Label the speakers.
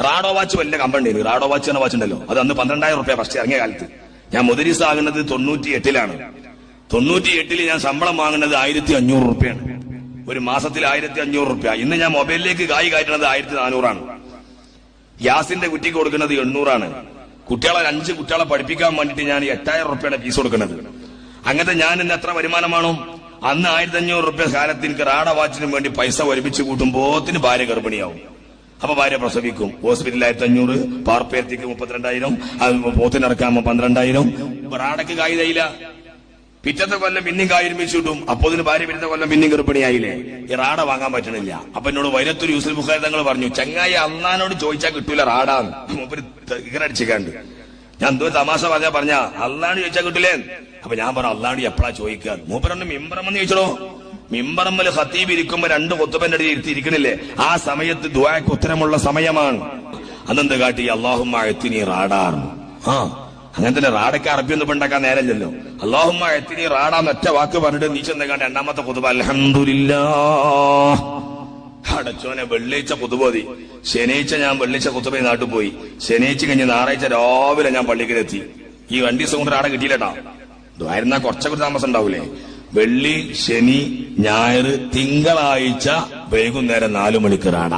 Speaker 1: റാഡോ watch വലിയ company, റാഡോ watch എന്ന watch ഉണ്ടല്ലോ, അത് അന്ന് 12,000 റുപ്യ ഫസ്റ്റ് ഇറങ്ങിയ കാലത്ത്. ഞാൻ മുദരിസ് ആകുന്നത് 98-ലാണ്. 98-ൽ ഞാൻ ശമ്പളം വാങ്ങുന്നത് 1,500 റുപ്യാണ്. ഒരു മാസത്തിൽ 1,500 റുപ്യ. ഇന്ന് ഞാൻ മൊബൈലിലേക്ക് കായ് കയറ്റുന്നത് 1,400-ആണ്. ഗ്യാസിന്റെ കുറ്റിക്ക് കൊടുക്കുന്നത് 800-ആണ്. കുട്ടികളെ 5 കുട്ടികളെ പഠിപ്പിക്കാൻ വേണ്ടിയിട്ട് ഞാൻ 8,000 റുപ്യയുടെ ഫീസ് കൊടുക്കുന്നത്. അങ്ങനത്തെ ഞാൻ ഇന്ന് എത്ര വരുമാനമാണോ? അന്ന് 1,500 റുപ്യ കാലത്ത് എനിക്ക് റാഡ വാച്ചിനും വേണ്ടി പൈസ ഒരുമിച്ച് കൂട്ടുമ്പോത്തിന് ഭാര്യ ഗർഭിണിയാവും. അപ്പൊ ഭാര്യ പ്രസവിക്കും. ഹോസ്പിറ്റലിൽ 1,500, പാർപ്പേർത്തിക്ക് 32,000, അത് പോത്തിനിറക്കാൻ 12,000. റാഡക്ക് കായ് തയ്യില്ല. പിറ്റത്തെ കൊല്ലം പിന്നെയും കായ് ഒരുമിച്ച് കിട്ടും. അപ്പോ ഇതിന് ഭാര്യ പിറ്റത്തെ കൊല്ലം പിന്നെയും ഗർഭിണിയായില്ലേ? ഈ റാഡ വാങ്ങാൻ പറ്റണില്ല. അപ്പൊ എന്നോട് വൈരത്തൊരു യൂസുഫ് ബുഖാരി തങ്ങൾ പറഞ്ഞു, ചങ്ങായി അള്ളാനോട് ചോദിച്ചാൽ കിട്ടൂല റാഡാന്ന്. മൂപ്പര് ഇങ്ങനടിച്ചിക്കാണ്ട്. ഞാൻ എന്തോ തമാശ പറഞ്ഞ അള്ളാണ്ട് ചോദിച്ചാൽ കിട്ടില്ലേ? അപ്പൊ ഞാൻ പറഞ്ഞു അള്ളാണ്ട് എപ്പോഴാ ചോദിക്കുക? മൂപ്പരണ്ട് മിമ്പറമെന്ന് ചോദിച്ചോ. മിമ്പറമ്മല് ഖത്തീബ് ഇരിക്കുമ്പോ 2 ഖുത്ബന്റെ അടിയിൽ ഇരുത്തിയിരിക്കണില്ലേ? ആ സമയത്ത് ദുആക്ക് ഉത്തരമുള്ള സമയമാണ്. അതെന്ത് കാട്ടി? അല്ലാഹുമ്മ അഅ്തിനി റാഡാർ. അങ്ങനെ തന്നെ റാഡയ്ക്ക് അറബിയൊന്നും ഉണ്ടാക്കാൻ നേരമില്ലല്ലോ. അല്ലാഹുമ്മ അഅ്തിനി റാഡാന്ന് ഒറ്റ വാക്ക് പറഞ്ഞിട്ട് നീ ചെന്നേക്കാണ്ട് 2ാമത്തെ ഖുത്ബ അൽഹംദുലില്ലാഹ്. അടച്ചോനെ, വെള്ളിയാഴ്ച ഖുത്ബോതി. ശനിയാഴ്ച ഞാൻ വെള്ളിയാഴ്ച ഖുത്ബയിൽ നാട്ടിൽ പോയി. ശനിയാഴ്ച കഴിഞ്ഞ് ഞായറാഴ്ച രാവിലെ ഞാൻ പള്ളിക്കലെത്തി. ഈ 2 ദിവസം കൊണ്ട് റാഡ കിട്ടിയില്ലട്ടാ. ആയിരുന്നാ കുറച്ചൊക്കെ താമസം ഉണ്ടാവൂലേ? വെള്ളി, ശനി, ഞായർ, തിങ്കളാഴ്ച വൈകുന്നേരം 4 മണിക്ക് റാഡ.